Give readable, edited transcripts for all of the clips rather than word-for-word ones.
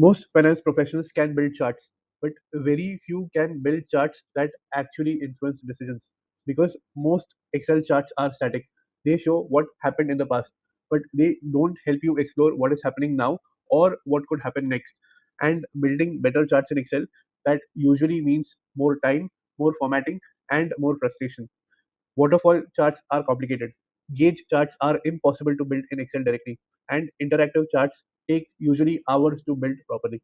Most finance professionals can build charts, but very few can build charts that actually influence decisions. Because most Excel charts are static. They show what happened in the past, but they don't help you explore what is happening now or what could happen next. And building better charts in Excel, that usually means more time, more formatting, and more frustration. Waterfall charts are complicated. Gauge charts are impossible to build in Excel directly, and interactive charts take usually hours to build properly.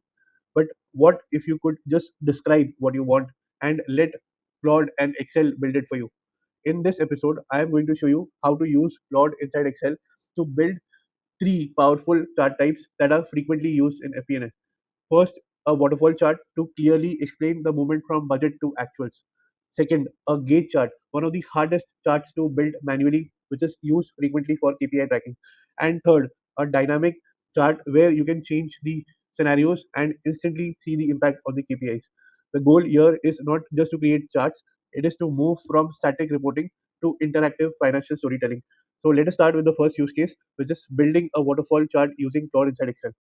But what if you could just describe what you want and let Claude and Excel build it for you? In this episode, I am going to show you how to use Claude Inside Excel to build three powerful chart types that are frequently used in FP&A. First, a waterfall chart to clearly explain the movement from budget to actuals. Second, a gauge chart, one of the hardest charts to build manually, which is used frequently for KPI tracking. And third, a dynamic chart where you can change the scenarios and instantly see the impact on the KPIs. The goal here is not just to create charts, it is to move from static reporting to interactive financial storytelling. So let us start with the first use case, which is building a waterfall chart using Claude Inside Excel.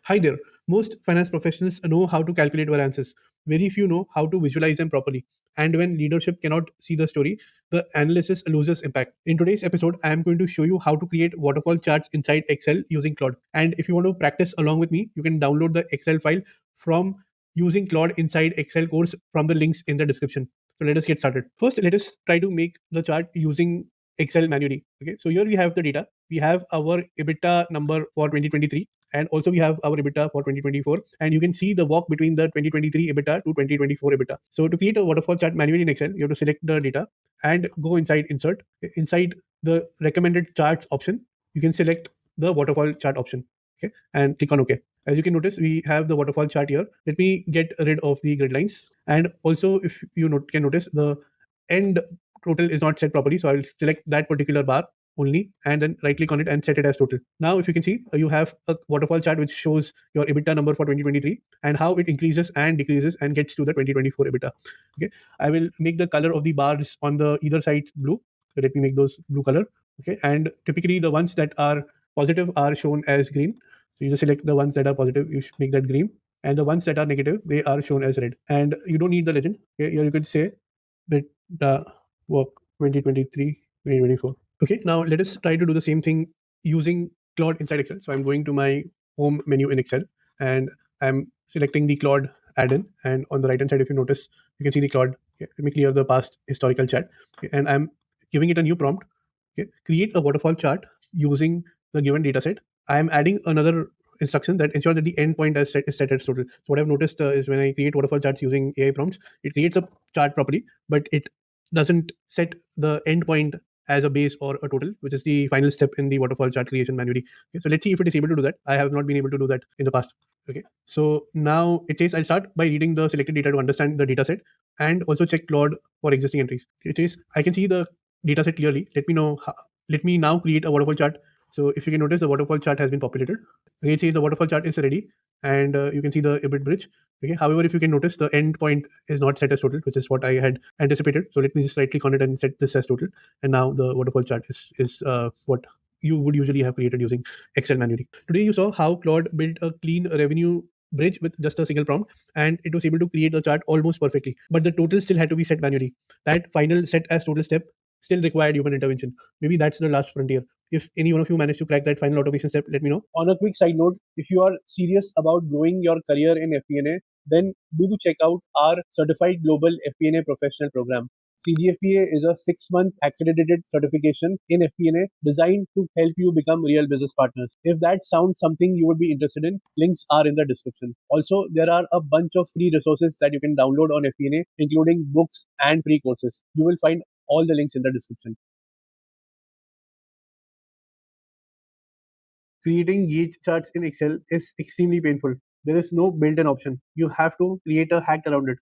Hi there. Most finance professionals know how to calculate variances. Very few know how to visualize them properly. And when leadership cannot see the story, the analysis loses impact. In today's episode, I am going to show you how to create waterfall charts inside Excel using Claude. And if you want to practice along with me, you can download the Excel file from using Claude Inside Excel course from the links in the description. So let us get started. First, let us try to make the chart using Excel manually. Okay, so here we have the data. We have our EBITDA number for 2023, and also we have our EBITDA for 2024, and you can see the walk between the 2023 EBITDA to 2024 EBITDA. So to create a waterfall chart manually in Excel, you have to select the data and go inside insert. Inside the recommended charts option, you can select the waterfall chart option. Okay, and click on OK. As you can notice, we have the waterfall chart here. Let me get rid of the grid lines, and also if you can notice, the end total is not set properly, so I will select that particular bar only and then right click on it and set it as total. Now if you can see, you have a waterfall chart which shows your EBITDA number for 2023 and how it increases and decreases and gets to the 2024 EBITDA. Okay, I will make the color of the bars on the either side blue. So let me make those blue color. Okay, and typically the ones that are positive are shown as green. So you just select the ones that are positive, you should make that green, and the ones that are negative, they are shown as red. And you don't need the legend. Okay, here you could say that the work 2023 2024. Okay, now let us try to do the same thing using Claude inside Excel. So I'm going to my home menu in Excel and I'm selecting the Claude add-in, and on the right hand side, if you notice, you can see the Claude. Okay, let me clear the past historical chat. Okay, and I'm giving it a new prompt. Okay, create a waterfall chart using the given data set. I am adding another instruction that ensures that the endpoint is set as total. So what I've noticed is when I create waterfall charts using AI prompts, it creates a chart properly, but it doesn't set the endpoint as a base or a total, which is the final step in the waterfall chart creation manually. Okay, so let's see if it is able to do that. I have not been able to do that in the past. Okay, so now it says I'll start by reading the selected data to understand the data set and also check Claude for existing entries. It says I can see the data set clearly. Let me now create a waterfall chart. So if you can notice, the waterfall chart has been populated. Okay, it says the waterfall chart is ready, and you can see the EBIT bridge. Okay, however, if you can notice, the end point is not set as total, which is what I had anticipated. So let me just right click on it and set this as total. And now the waterfall chart is what you would usually have created using Excel manually. Today you saw how Claude built a clean revenue bridge with just a single prompt, and it was able to create the chart almost perfectly. But the total still had to be set manually. That final set as total step still required human intervention. Maybe that's the last frontier. If any one of you managed to crack that final automation step, let me know. On a quick side note, if you are serious about growing your career in FP&A, then do check out our Certified Global FP&A Professional Program. CGFPA is a 6-month accredited certification in FP&A designed to help you become real business partners. If that sounds something you would be interested in, links are in the description. Also, there are a bunch of free resources that you can download on FP&A, including books and free courses. You will find all the links in the description. Creating gauge charts in Excel is extremely painful. There is no built-in option. You have to create a hack around it.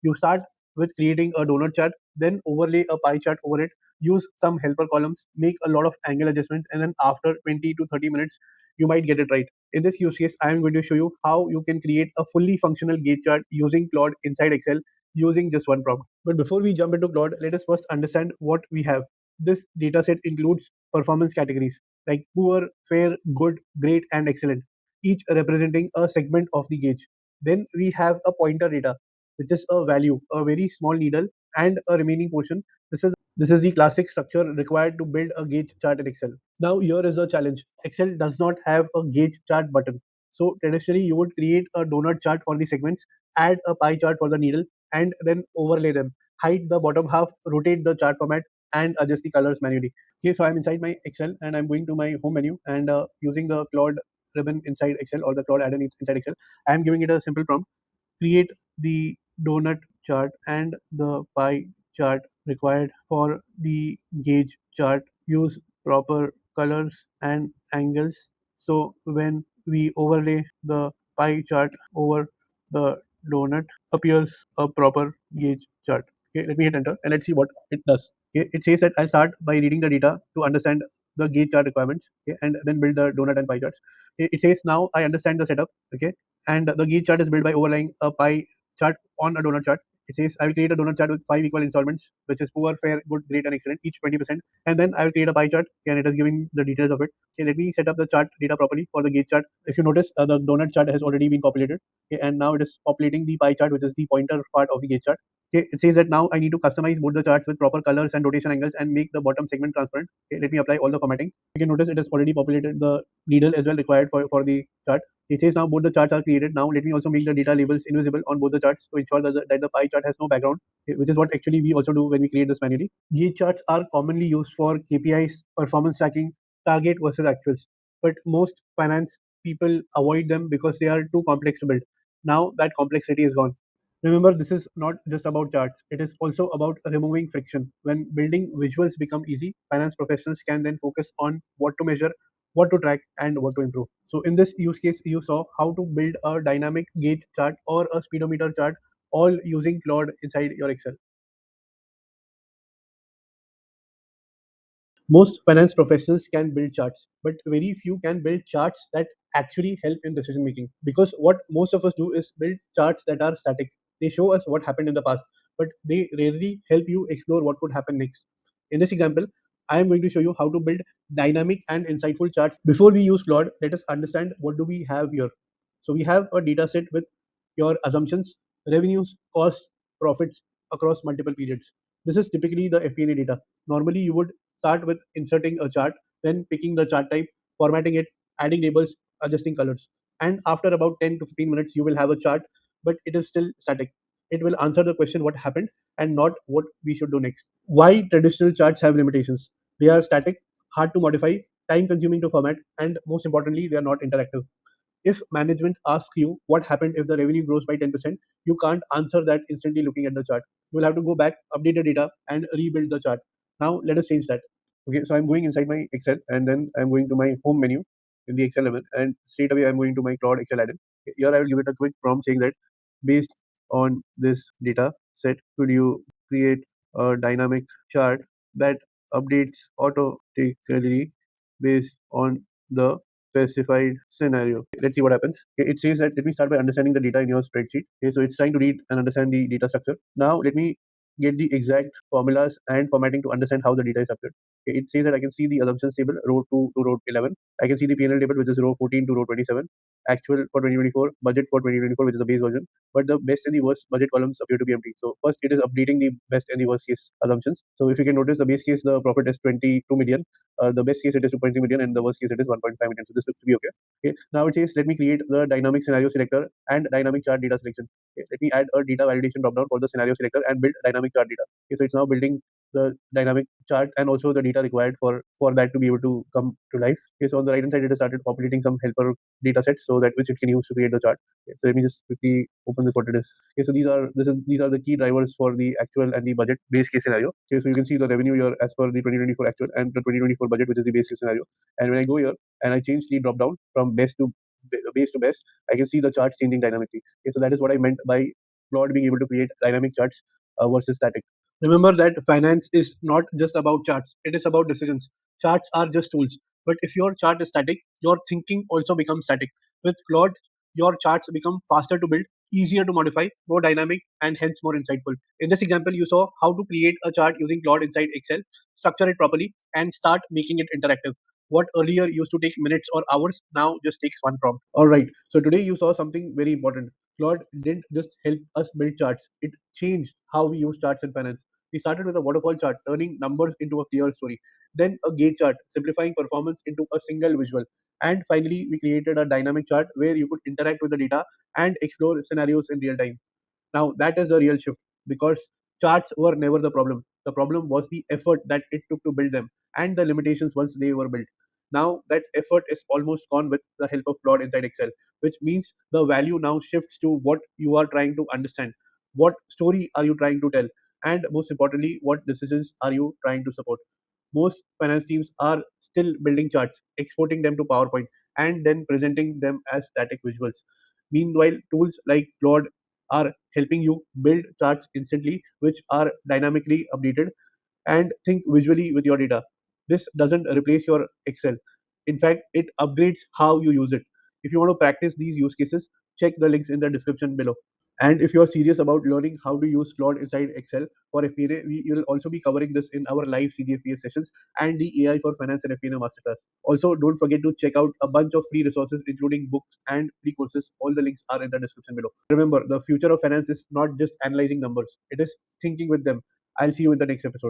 You start with creating a donut chart, then overlay a pie chart over it, use some helper columns, make a lot of angle adjustments, and then after 20 to 30 minutes, you might get it right. In this use case, I am going to show you how you can create a fully functional gauge chart using Claude inside Excel using just one prompt. But before we jump into Claude, let us first understand what we have. This dataset includes performance categories. like poor, fair, good, great, and excellent, each representing a segment of the gauge. Then we have a pointer data, which is a value, a very small needle, and a remaining portion. This is the classic structure required to build a gauge chart in Excel. Now here is the challenge. Excel does not have a gauge chart button. So traditionally you would create a donut chart for the segments, add a pie chart for the needle, and then overlay them. Hide the bottom half, rotate the chart format, and adjust the colors manually. Okay, so I'm inside my Excel and I'm going to my home menu and using the Claude ribbon inside Excel or the Claude add-in inside Excel, I'm giving it a simple prompt: create the donut chart and the pie chart required for the gauge chart. Use proper colors and angles so when we overlay the pie chart over the donut appears a proper gauge chart. Okay, let me hit enter and let's see what it does. Okay, it says that I'll start by reading the data to understand the gauge chart requirements, okay, and then build the donut and pie charts. Okay, it says now I understand the setup, okay, and the gauge chart is built by overlaying a pie chart on a donut chart. It says I will create a donut chart with 5 equal installments, which is poor, fair, good, great, and excellent, each 20%. And then I will create a pie chart, and it is giving the details of it. Okay, let me set up the chart data properly for the gauge chart. If you notice, the donut chart has already been populated, okay, and now it is populating the pie chart, which is the pointer part of the gauge chart. Okay, it says that now I need to customize both the charts with proper colors and rotation angles and make the bottom segment transparent. Okay, let me apply all the formatting. You can notice it has already populated the needle as well required for the chart. It says now both the charts are created. Now let me also make the data labels invisible on both the charts to ensure that the pie chart has no background, okay, which is what actually we also do when we create this manually. Gauge charts are commonly used for KPIs, performance tracking, target versus actuals. But most finance people avoid them because they are too complex to build. Now that complexity is gone. Remember, this is not just about charts, it is also about removing friction. When building visuals become easy, finance professionals can then focus on what to measure, what to track, and what to improve. So, in this use case, you saw how to build a dynamic gauge chart or a speedometer chart, all using Claude inside your Excel. Most finance professionals can build charts, but very few can build charts that actually help in decision making. Because what most of us do is build charts that are static. They show us what happened in the past, but they rarely help you explore what could happen next. In this example, I am going to show you how to build dynamic and insightful charts. Before we use Claude, let us understand what do we have here. So we have a data set with your assumptions, revenues, costs, profits across multiple periods. This is typically the FP&A data. Normally, you would start with inserting a chart, then picking the chart type, formatting it, adding labels, adjusting colors. And after about 10 to 15 minutes, you will have a chart, but it is still static. It will answer the question what happened and not what we should do next. Why traditional charts have limitations? They are static, hard to modify, time consuming to format, and most importantly, they are not interactive. If management asks you what happened if the revenue grows by 10%, you can't answer that instantly looking at the chart. You will have to go back, update the data, and rebuild the chart. Now, let us change that. Okay, so I'm going inside my Excel and then I'm going to my home menu in the Excel level, and straight away I'm going to my Claude Excel add-in. Okay, here I will give it a quick prompt saying that based on this data set, could you create a dynamic chart that updates automatically based on the specified scenario. Let's see what happens. Okay, it says that let me start by understanding the data in your spreadsheet. Okay, so it's trying to read and understand the data structure. Now let me get the exact formulas and formatting to understand how the data is structured. Okay, it says that I can see the assumptions table, row 2 to row 11. I can see the P&L table, which is row 14 to row 27. Actual for 2024, budget for 2024, which is the base version. But the best and the worst budget columns appear to be empty. So first, it is updating the best and the worst case assumptions. So if you can notice, the base case, the profit is 22 million. The best case it is 2.3 million, and the worst case it is 1.5 million. So this looks to be okay. Okay. Now it says let me create the dynamic scenario selector and dynamic chart data selection. Okay. Let me add a data validation dropdown for the scenario selector and build dynamic chart data. Okay. So it's now building the dynamic chart and also the data required for that to be able to come to life. Okay. So on the right hand side, it has started populating some helper data sets so that which it can use to create the chart. Okay. So let me just quickly open this what it is. Okay. So these are the key drivers for the actual and the budget base case scenario. Okay. So you can see the revenue here as per the 2024 actual and the 2024 budget, which is the base case scenario. And when I go here and I change the drop down from base to best, I can see the charts changing dynamically. Okay, so that is what I meant by Claude being able to create dynamic charts versus static. Remember that finance is not just about charts; it is about decisions. Charts are just tools, but if your chart is static, your thinking also becomes static. With Claude, your charts become faster to build, easier to modify, more dynamic, and hence more insightful. In this example, you saw how to create a chart using Claude inside Excel, structure it properly, and start making it interactive. What earlier used to take minutes or hours now just takes one prompt. All right. So today you saw something very important. Claude didn't just help us build charts, it changed how we use charts in finance. We started with a waterfall chart, turning numbers into a clear story. Then a gauge chart, simplifying performance into a single visual. And finally, we created a dynamic chart where you could interact with the data and explore scenarios in real time. Now that is a real shift because charts were never the problem. The problem was the effort that it took to build them and the limitations once they were built. Now that effort is almost gone with the help of Claude Inside Excel, which means the value now shifts to what you are trying to understand, what story are you trying to tell, and most importantly, what decisions are you trying to support. Most finance teams are still building charts, exporting them to PowerPoint, and then presenting them as static visuals. Meanwhile, tools like Claude are helping you build charts instantly, which are dynamically updated and think visually with your data. This doesn't replace your Excel. In fact, it upgrades how you use it. If you want to practice these use cases, check the links in the description below. And if you're serious about learning how to use Claude inside Excel for FP&A, we will also be covering this in our live CDFPS sessions and the AI for Finance and FP&A Masterclass. Also, don't forget to check out a bunch of free resources, including books and free courses. All the links are in the description below. Remember, the future of finance is not just analyzing numbers, it is thinking with them. I'll see you in the next episode.